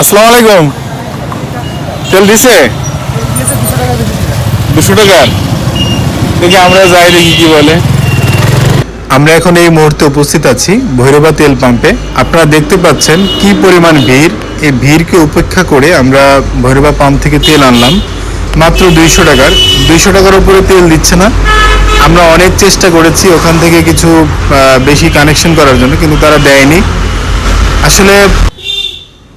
আসসালামু আলাইকুম। তেল দিছে 200 টাকার। দেখি আমরা যাই, দেখি কি বলে। আমরা এখন এই মুহূর্তে উপস্থিত আছি ভৈরবা তেল পাম্পে। আপনারা দেখতে পাচ্ছেন কি পরিমাণ ভিড়। এই ভিড়কে উপেক্ষা করে আমরা ভৈরবা পাম্প থেকে তেল আনলাম মাত্র 200 টাকার। 200 টাকার উপরে তেল দিচ্ছে না। আমরা অনেক চেষ্টা করেছি ওখান থেকে কিছু বেশি কানেকশন করার জন্য, কিন্তু তারা দেয়নি। আসলে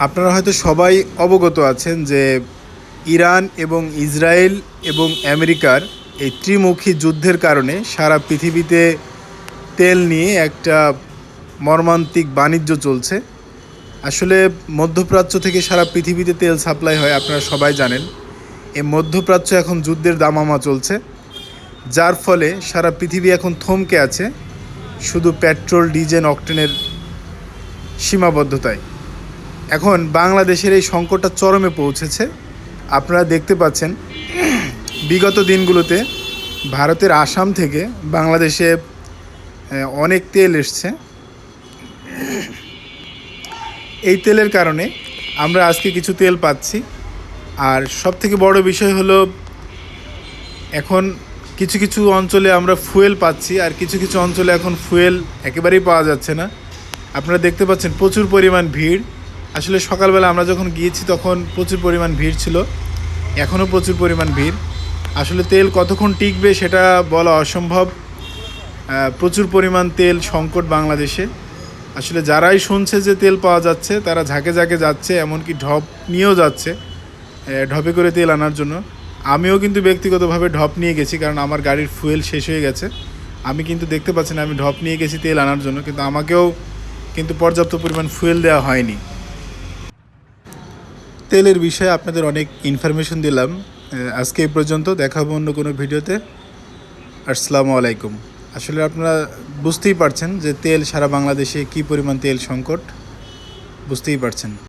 আপনারা হয়তো সবাই অবগত আছেন যে ইরান এবং ইসরায়েল এবং আমেরিকার এই ত্রিমুখী যুদ্ধের কারণে সারা পৃথিবীতে তেল নিয়ে একটা মর্মান্তিক বাণিজ্য চলছে। আসলে মধ্যপ্রাচ্য থেকে সারা পৃথিবীতে তেল সাপ্লাই হয়, আপনারা সবাই জানেন। এই মধ্যপ্রাচ্য এখন যুদ্ধের দামামা চলছে, যার ফলে সারা পৃথিবী এখন থমকে আছে শুধু পেট্রোল, ডিজেল, অকটেনের সীমাবদ্ধতায়। এখন বাংলাদেশের এই সংকটটা চরমে পৌঁছেছে। আপনারা দেখতে পাচ্ছেন বিগত দিনগুলোতে ভারতের আসাম থেকে বাংলাদেশে অনেক তেল এসছে। এই তেলের কারণে আমরা আজকে কিছু তেল পাচ্ছি। আর সবথেকে বড় বিষয় হলো এখন কিছু কিছু অঞ্চলে আমরা ফুয়েল পাচ্ছি, আর কিছু কিছু অঞ্চলে এখন ফুয়েল একেবারেই পাওয়া যাচ্ছে না। আপনারা দেখতে পাচ্ছেন প্রচুর পরিমাণ ভিড়। আসলে সকালবেলা আমরা যখন গিয়েছি তখন প্রচুর পরিমাণ ভিড় ছিল, এখনও প্রচুর পরিমাণ ভিড়। আসলে তেল কতক্ষণ টিকবে সেটা বলা অসম্ভব। প্রচুর পরিমাণ তেল সংকট বাংলাদেশে। আসলে যারাই শুনছে যে তেল পাওয়া যাচ্ছে তারা ঝাঁকে ঝাঁকে যাচ্ছে, এমনকি ঢপ নিয়েও যাচ্ছে ঢপে করে তেল আনার জন্য। আমিও কিন্তু ব্যক্তিগতভাবে ঢপ নিয়ে গেছি, কারণ আমার গাড়ির ফুয়েল শেষ হয়ে গেছে। আমি কিন্তু দেখতে পাচ্ছি না, আমি ঢপ নিয়ে গেছি তেল আনার জন্য, কিন্তু আমাকেও কিন্তু পর্যাপ্ত পরিমাণ ফুয়েল দেওয়া হয়নি। তেলের বিষয়ে আপনাদের অনেক ইনফরমেশন দিলাম। আজকে এই পর্যন্ত, দেখাবো অন্য কোনো ভিডিওতে। আসসালামু আলাইকুম। আসলে আপনারা বুঝতেই পারছেন যে তেল সারা বাংলাদেশে কী পরিমাণ তেল সংকট, বুঝতেই পারছেন।